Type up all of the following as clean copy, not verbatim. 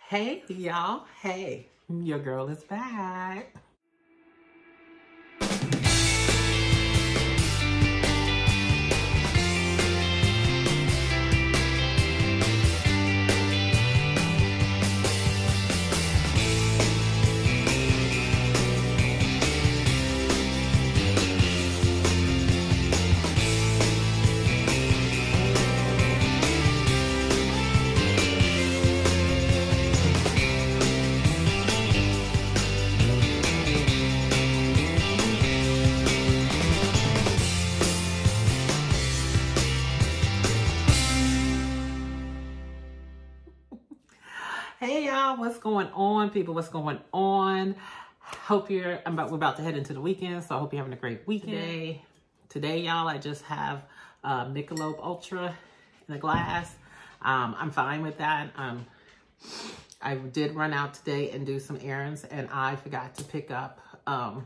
Hey y'all, hey, your girl is back. Hey y'all, what's going on, people? What's going on? Hope we're about to head into the weekend, so I hope you're having a great weekend. Today, y'all, I just have Michelob Ultra in a glass. I'm fine with that. I did run out today and do some errands, and I forgot to pick up a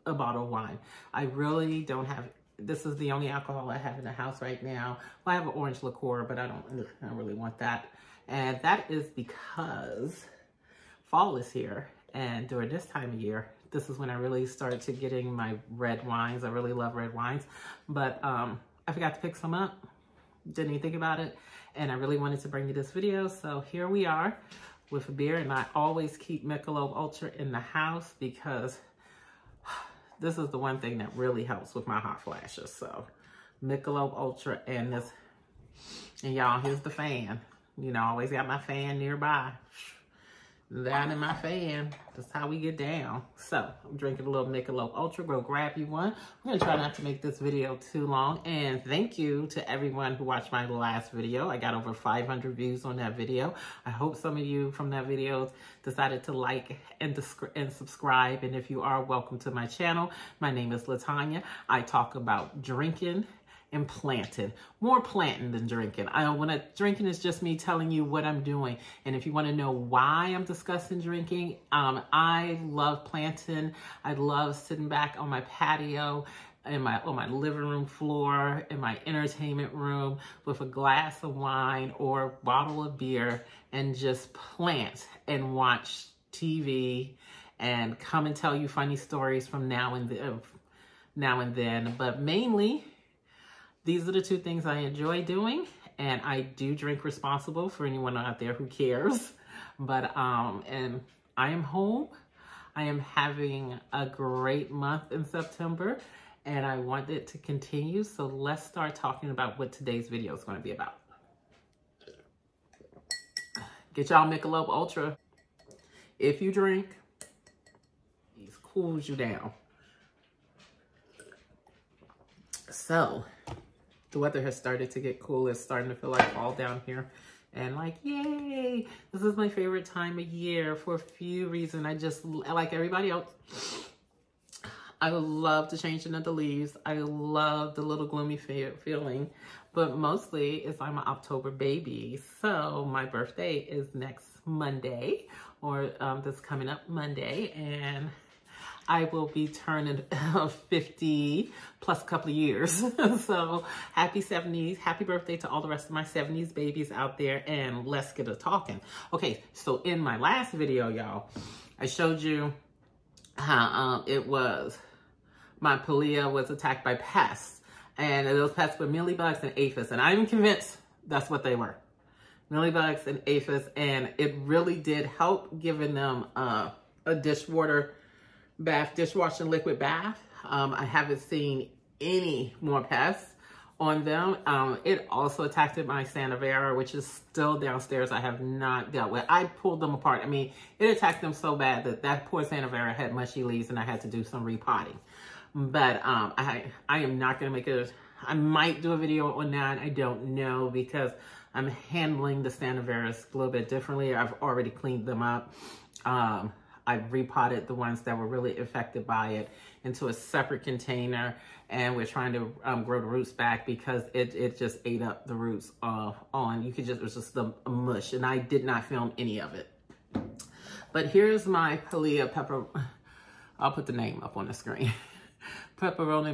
bottle of wine. I really don't have. This is the only alcohol I have in the house right now. Well, I have an orange liqueur, but I don't really want that. And that is because fall is here. And during this time of year, this is when I really started to getting my red wines. I really love red wines. But I forgot to pick some up. Didn't even think about it. And I really wanted to bring you this video. So here we are with a beer. And I always keep Michelob Ultra in the house because this is the one thing that really helps with my hot flashes. So Michelob Ultra and this. And y'all, here's the fan. You know, I always got my fan nearby. Down in my fan. That's how we get down. So, I'm drinking a little Michelob Ultra. Go grab you one. I'm going to try not to make this video too long. And thank you to everyone who watched my last video. I got over 500 views on that video. I hope some of you from that video decided to like and subscribe. And if you are, welcome to my channel. My name is LaTanya. I talk about drinking and planting. More planting than drinking. Drinking is just me telling you what I'm doing. And if you want to know why I'm discussing drinking, I love planting. I love sitting back on my patio, on my living room floor, in my entertainment room with a glass of wine or a bottle of beer and just plant and watch TV and come and tell you funny stories from now and then. But mainly, these are the two things I enjoy doing, and I do drink responsible for anyone out there who cares. But, and I am home. I am having a great month in September, and I want it to continue. So let's start talking about what today's video is going to be about. Get y'all Michelob Ultra. If you drink, it cools you down. So, the weather has started to get cool. It's starting to feel like fall down here. And like, yay! This is my favorite time of year for a few reasons. I just, like everybody else, I love the changing of the leaves. I love the little gloomy feeling. But mostly, it's I'm an October baby. So my birthday is next Monday, or this coming up Monday. And I will be turning 50 plus a couple of years. So happy 70s. Happy birthday to all the rest of my 70s babies out there. And let's get a talking. Okay, so in my last video, y'all, I showed you how it was my Palea was attacked by pests. And those pests were mealybugs and aphids. And I'm convinced that's what they were. Mealybugs and aphids. And it really did help giving them a dishwashing liquid bath. I haven't seen any more pests on them. It also attacked my Sanovera, which is still downstairs. I have not dealt with. I pulled them apart. I mean, it attacked them so bad that poor Sanovera had mushy leaves and I had to do some repotting. But I am not going to make it. I might do a video on that. I don't know, because I'm handling the Sanoveras a little bit differently. I've already cleaned them up. I've repotted the ones that were really affected by it into a separate container, and we're trying to grow the roots back because it just ate up the roots it was just a mush, and I did not film any of it. But here's my Palea pepper. I'll put the name up on the screen. Pepperoni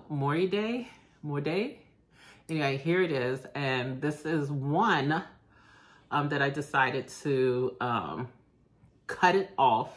Moride. Anyway, here it is, and this is one that I decided to cut it off.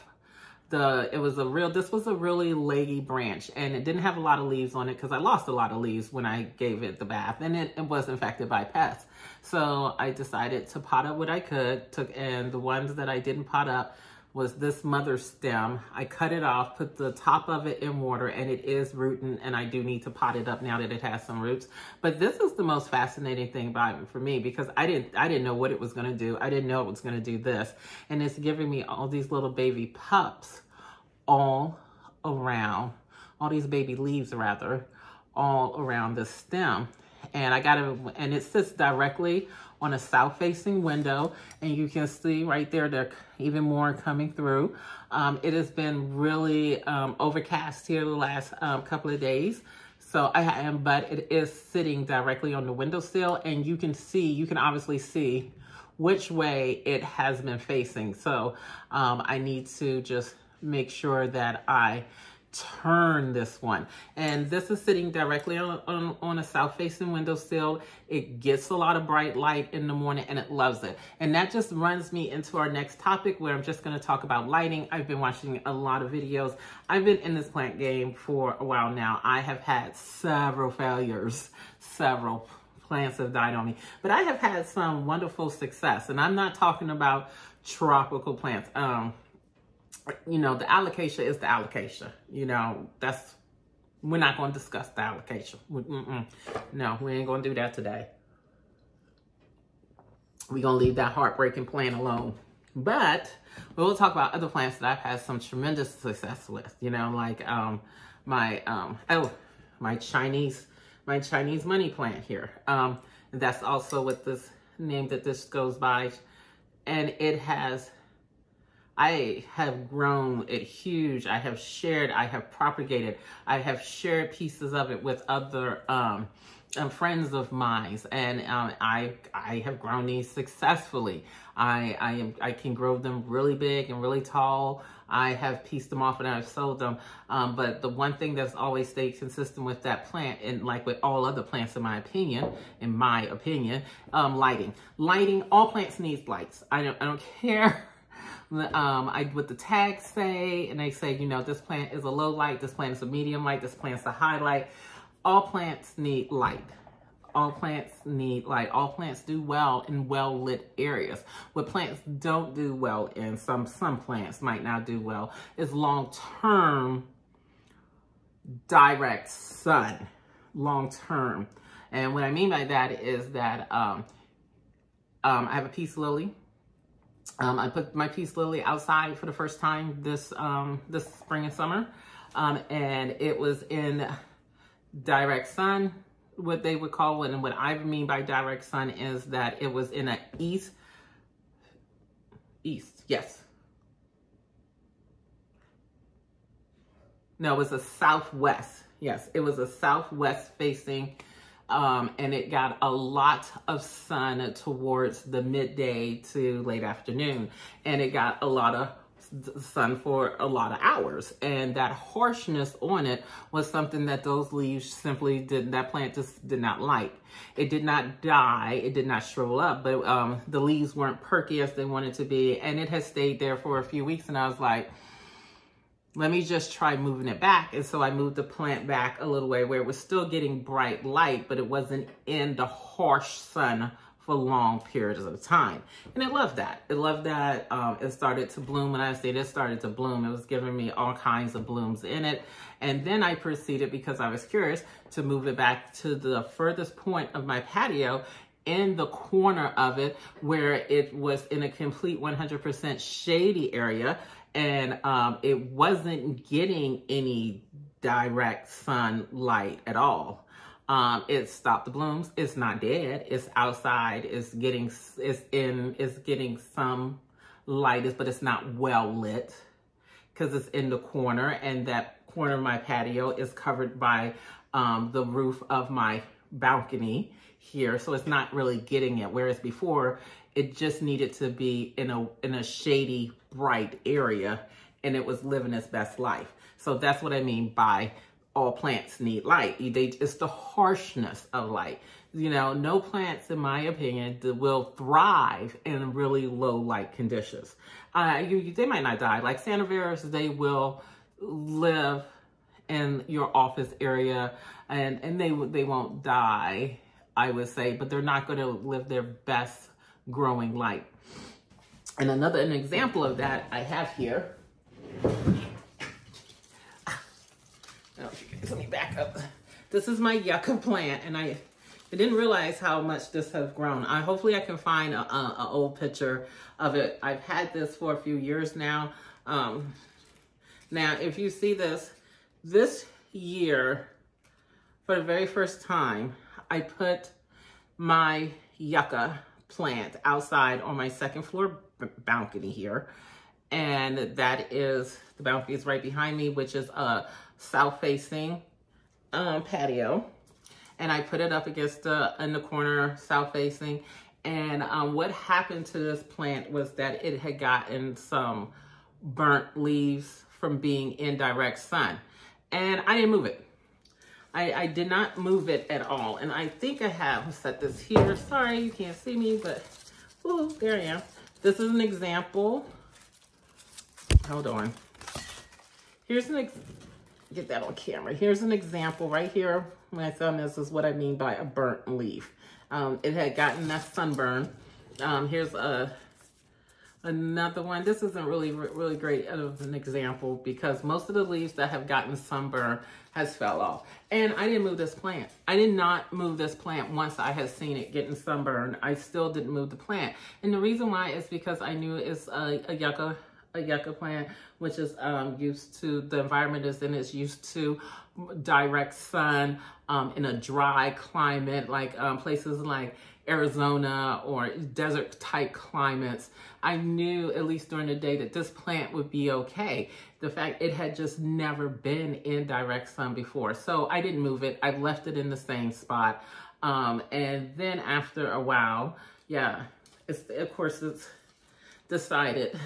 This was a really leggy branch, and it didn't have a lot of leaves on it because I lost a lot of leaves when I gave it the bath, and it was infected by pests. So I decided to pot up what I could, and the ones that I didn't pot up was this mother stem. I cut it off, put the top of it in water, and it is rooting, and I do need to pot it up now that it has some roots. But this is the most fascinating thing about it for me, because I didn't know what it was gonna do. I didn't know it was gonna do this. And it's giving me all these little baby pups all around, all these baby leaves rather, all around the stem. And it sits directly on a south-facing window, and you can see right there, there even more coming through. It has been really overcast here the last couple of days. So but it is sitting directly on the windowsill, and you can obviously see which way it has been facing. So I need to just make sure that I turn this one. And this is sitting directly on a south-facing windowsill. It gets a lot of bright light in the morning, and it loves it. And that just runs me into our next topic, where I'm just going to talk about lighting. I've been watching a lot of videos. I've been in this plant game for a while now. I have had several failures. Several plants have died on me, but I have had some wonderful success. And I'm not talking about tropical plants. You know, the alocasia is the alocasia. You know, we're not going to discuss the alocasia. No, we ain't going to do that today. We're going to leave that heartbreaking plant alone. But we will talk about other plants that I've had some tremendous success with. You know, like my Chinese money plant here. That's also what this name that this goes by. And I have grown it huge. I have shared, I have propagated, I have shared pieces of it with other friends of mine, and I have grown these successfully. I can grow them really big and really tall. I have pieced them off and I've sold them. But the one thing that's always stayed consistent with that plant, and like with all other plants in my opinion, lighting. Lighting, all plants need lights. I don't care what the tags say, and they say, you know, this plant is a low light, this plant is a medium light, this plant is a high light. All plants need light. All plants need light. All plants do well in well-lit areas. What plants don't do well in, some plants might not do well, is long-term direct sun. Long-term. And what I mean by that is that I have a peace lily. I put my peace lily outside for the first time this spring and summer, and it was in direct sun, what they would call it. And what I mean by direct sun is that it was in an east, yes. No, it was a southwest. Yes, it was a southwest facing. And it got a lot of sun towards the midday to late afternoon. And it got a lot of sun for a lot of hours. And that harshness on it was something that those leaves simply that plant just did not like. It did not die. It did not shrivel up, but the leaves weren't perky as they wanted to be. And it has stayed there for a few weeks. And I was like, let me just try moving it back. And so I moved the plant back a little way where it was still getting bright light, but it wasn't in the harsh sun for long periods of time. And it loved that. It loved that. It started to bloom. When I say it started to bloom, it was giving me all kinds of blooms in it. And then I proceeded, because I was curious, to move it back to the furthest point of my patio, in the corner of it, where it was in a complete 100% shady area. And it wasn't getting any direct sunlight at all. It stopped the blooms. It's not dead. It's outside. It's getting some light, but it's not well lit because it's in the corner, and that corner of my patio is covered by the roof of my balcony here, so it's not really getting it. Whereas before, it just needed to be in a shady, bright area, and it was living its best life. So that's what I mean by all plants need light. It's the harshness of light. You know, no plants, in my opinion, that will thrive in really low light conditions. They might not die. Like Santaveras, they will live in your office area, and they won't die, I would say, but they're not going to live their best growing light. And an example of that I have here. Let me back up. This is my yucca plant, and I didn't realize how much this has grown. Hopefully I can find an old picture of it. I've had this for a few years now. Now, if you see this year, for the very first time, I put my yucca plant outside on my second floor balcony here. And that is, the balcony is right behind me, which is a south-facing patio. And I put it up against in the corner, south-facing. And what happened to this plant was that it had gotten some burnt leaves from being in direct sun. And I didn't move it. I did not move it at all. And I think I have set this here. Sorry, you can't see me, but ooh, there I am. This is an example. Hold on. Here's get that on camera. Here's an example right here. When I found this is what I mean by a burnt leaf. It had gotten that sunburn. Here's another one. This isn't really great of an example because most of the leaves that have gotten sunburn has fell off. And I didn't move this plant. I did not move this plant once I had seen it getting sunburned. I still didn't move the plant. And the reason why is because I knew it's a yucca plant, which is used to, the environment is in, it's used to direct sun in a dry climate, like places like Arizona or desert type climates. I knew, at least during the day, that this plant would be okay. The fact it had just never been in direct sun before. So I didn't move it. I left it in the same spot. And then after a while, yeah, of course it's decided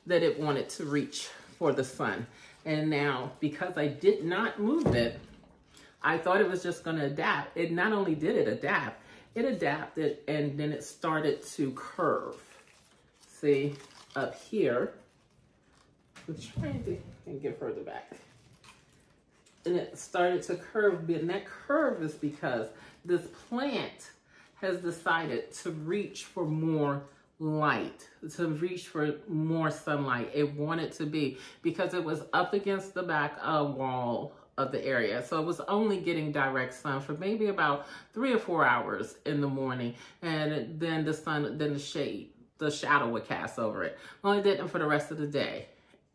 that it wanted to reach for the sun. And now, because I did not move it, I thought it was just going to adapt. It not only did it adapt, it adapted and then it started to curve. See, up here, I'm trying to get further back. And it started to curve, and that curve is because this plant has decided to reach for more light, to reach for more sunlight. It wanted to be, because it was up against the back wall of the area. So it was only getting direct sun for maybe about 3 or 4 hours in the morning. And then the shadow would cast over it. Well, it didn't for the rest of the day.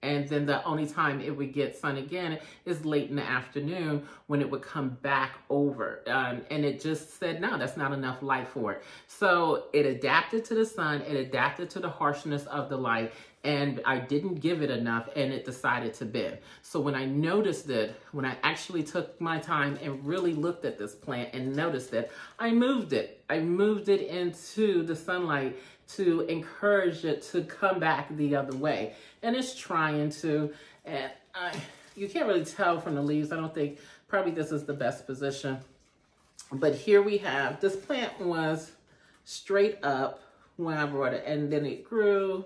And then the only time it would get sun again is late in the afternoon when it would come back over. And it just said, no, that's not enough light for it. So it adapted to the sun, it adapted to the harshness of the light, and I didn't give it enough and it decided to bend. So when I noticed it, when I actually took my time and really looked at this plant and noticed it, I moved it. I moved it into the sunlight to encourage it to come back the other way. And it's trying to, and you can't really tell from the leaves. I don't think, probably this is the best position. But here we have, this plant was straight up when I brought it, and then it grew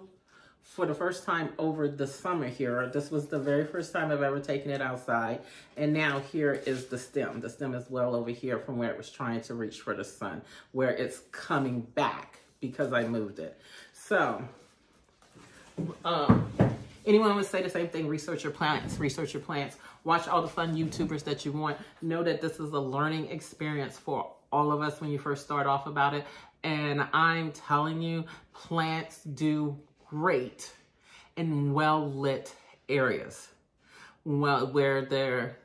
for the first time over the summer here. This was the very first time I've ever taken it outside. And now here is the stem. The stem is well over here from where it was trying to reach for the sun, where it's coming back because I moved it. So, anyone would say the same thing, research your plants, research your plants. Watch all the fun YouTubers that you want. Know that this is a learning experience for all of us when you first start off about it. And I'm telling you, plants do great in well-lit areas. Well, where they're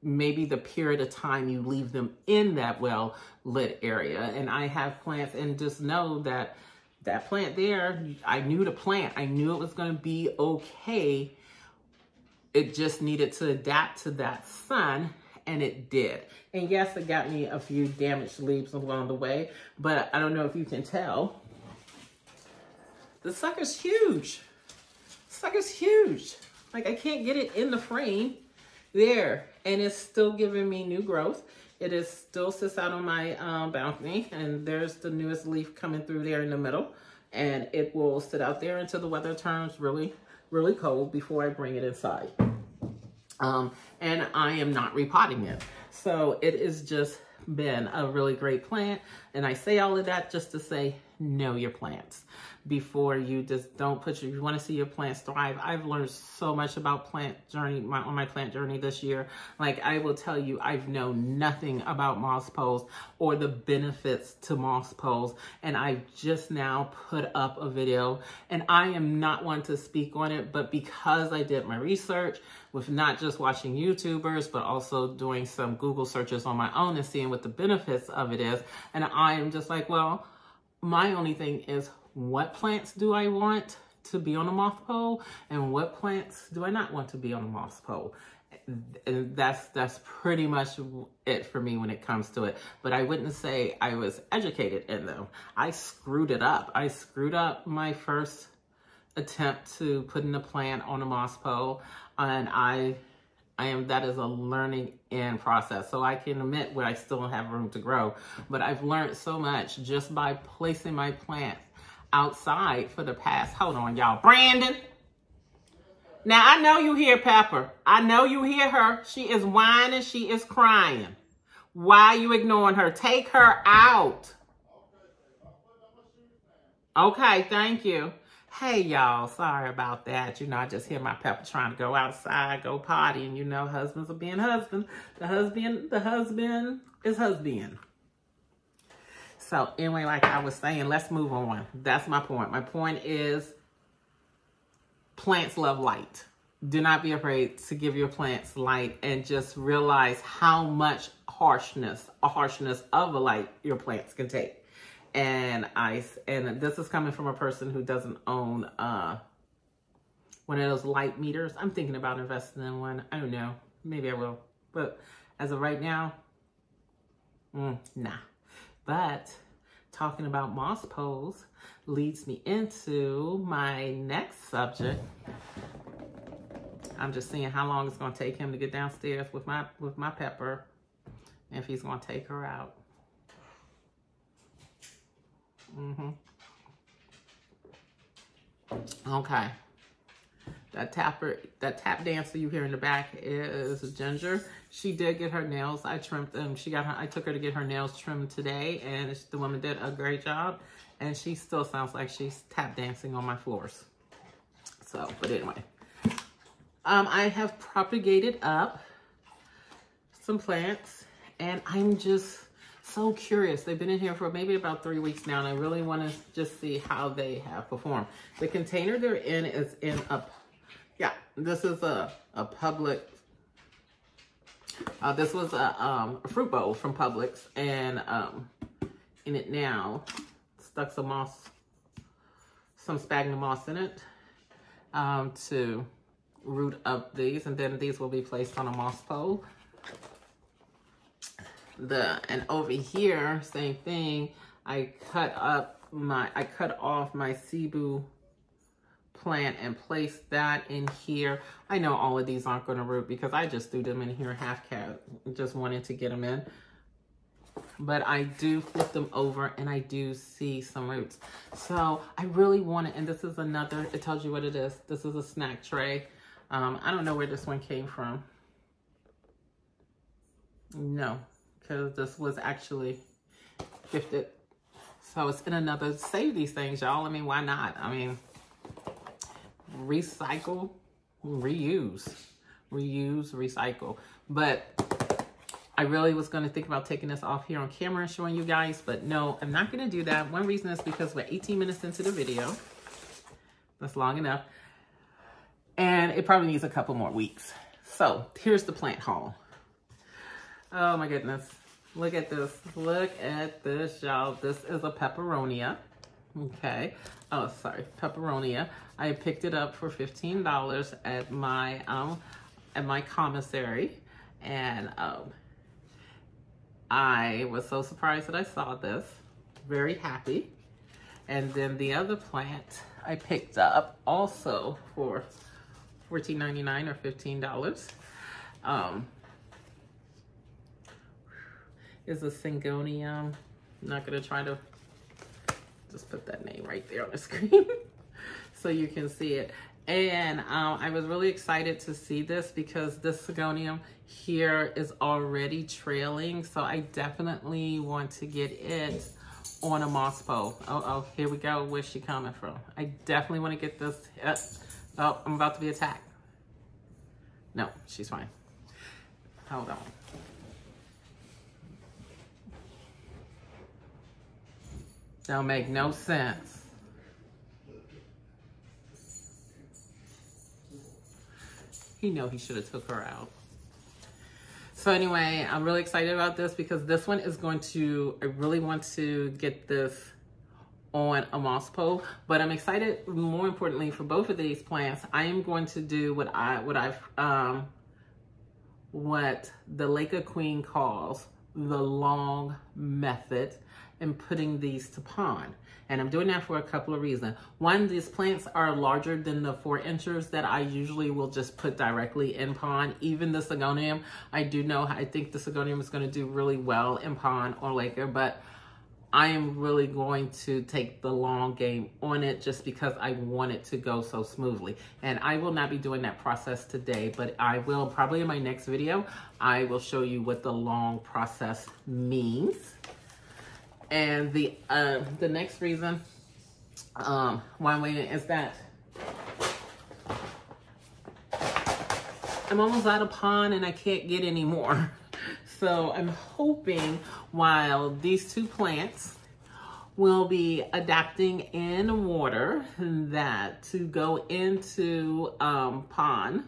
maybe the period of time you leave them in that well-lit area. And I have plants, and just know that that plant there, I knew the plant. I knew it was going to be okay. It just needed to adapt to that sun, and it did. And yes, it got me a few damaged leaves along the way, but I don't know if you can tell. The sucker's huge. Sucker's huge. Like, I can't get it in the frame there, and it's still giving me new growth. It is still sits out on my balcony, and there's the newest leaf coming through there in the middle, and it will sit out there until the weather turns really, really cold before I bring it inside. And I am not repotting it. So it has just been a really great plant. And I say all of that just to say, know your plants before you just don't put you want to see your plants thrive. I've learned so much about plant journey, on my plant journey this year. Like, I will tell you, I've known nothing about moss poles or the benefits to moss poles. And I've just now put up a video, and I am not one to speak on it, but because I did my research with not just watching YouTubers, but also doing some Google searches on my own and seeing what the benefits of it is. And I am just like, well, my only thing is, what plants do I want to be on a moss pole, and what plants do I not want to be on a moss pole? And that's pretty much it for me when it comes to it. But I wouldn't say I was educated in them. I screwed it up. I screwed up my first attempt to putting a plant on a moss pole, and that is a learning in process. So I can admit where I still have room to grow, but I've learned so much just by placing my plants outside for the past, hold on y'all, Brandon. Now I know you hear Pepper. I know you hear her. She is whining, she is crying. Why are you ignoring her? Take her out. Okay, thank you. Hey y'all, sorry about that. You know, I just hear my Pepper trying to go outside, go potty, and you know, husbands are being husband. The husband is husband. So anyway, like I was saying, let's move on. That's my point. My point is, plants love light. Do not be afraid to give your plants light, and just realize how much harshness of a light your plants can take. And this is coming from a person who doesn't own one of those light meters. I'm thinking about investing in one. I don't know. Maybe I will. But as of right now, nah. But talking about moss poles leads me into my next subject. I'm just seeing how long it's going to take him to get downstairs with my Pepper, and if he's going to take her out. Okay. That tap dancer you hear in the back is Ginger. She did get her nails. I trimmed them. I took her to get her nails trimmed today, and the woman did a great job. And she still sounds like she's tap dancing on my floors. So, but anyway, I have propagated up some plants, and I'm just so curious. They've been in here for maybe about 3 weeks now, and I really want to just see how they have performed. The container they're in is in this is a Publix. This was a fruit bowl from Publix, and in it now stuck some moss, some sphagnum moss in it to root up these, and then these will be placed on a moss pole. And over here, same thing. I cut off my Cebu plant and placed that in here. I know all of these aren't going to root because I just threw them in here half cat, just wanted to get them in. But I do flip them over, and I do see some roots. So I really want to, and this is another, it tells you what it is. This is a snack tray. I don't know where this one came from. No, because this was actually gifted. So it's in another, save these things, y'all. I mean, why not? I mean, recycle, reuse, recycle. But I really was going to think about taking this off here on camera and showing you guys, but no, I'm not going to do that. One reason is because we're 18 minutes into the video. That's long enough. And it probably needs a couple more weeks. So here's the plant haul. Oh my goodness. Look at this. Look at this, y'all. This is a pepperonia. Okay. Oh, sorry. Pepperonia. I picked it up for $15 at my commissary. And I was so surprised that I saw this. Very happy. And then the other plant I picked up also for $14.99 or $15. is a Syngonium. I'm not gonna try to just put that name right there on the screen so you can see it. And I was really excited to see this because this Syngonium here is already trailing. So I definitely want to get it on a moss pole. Oh, here we go. Where's she coming from? I definitely want to get this. Oh, I'm about to be attacked. No, she's fine. Hold on. Don't make no sense. He know he should have took her out. So anyway, I'm really excited about this because this one is going to, I really want to get this on a moss pole, but I'm excited more importantly for both of these plants. I am going to do what the Laker Queen calls the long method and putting these to pond. And I'm doing that for a couple of reasons. One, these plants are larger than the 4 inchers that I usually will just put directly in pond. Even the Syngonium, I think the Syngonium is going to do really well in pond or Laker, but I am really going to take the long game on it just because I want it to go so smoothly. And I will not be doing that process today, but I will probably in my next video, I will show you what the long process means. And the next reason why I'm waiting is that I'm almost out of pond and I can't get any more. So I'm hoping while these 2 plants will be adapting in water that to go into pond,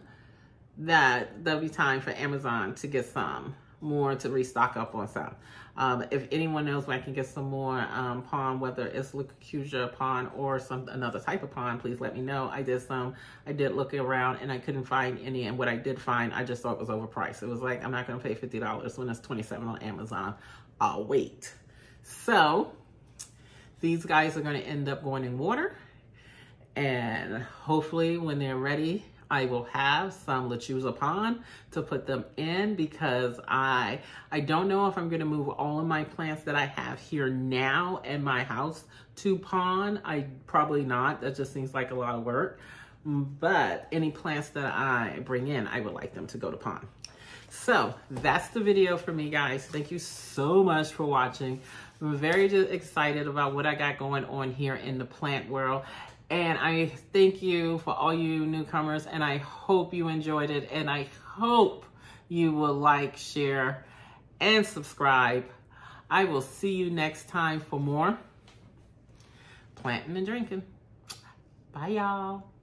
that there'll be time for Amazon to get some more to restock up on some. If anyone knows where I can get some more pond, whether it's Leucocusia pond or another type of pond, please let me know. I did look around and I couldn't find any, and what I did find, I just thought was overpriced. It was like, I'm not gonna pay $50 when it's $27 on Amazon. I'll wait. So these guys are gonna end up going in water, and hopefully when they're ready, I will have some Lechuza pond to put them in because I don't know if I'm going to move all of my plants that I have here now in my house to pond. Probably not. That just seems like a lot of work. But any plants that I bring in, I would like them to go to pond. So that's the video for me, guys. Thank you so much for watching. I'm very excited about what I got going on here in the plant world. And I thank you for all you newcomers, and I hope you enjoyed it, and I hope you will like, share, and subscribe. I will see you next time for more planting and drinking. Bye, y'all.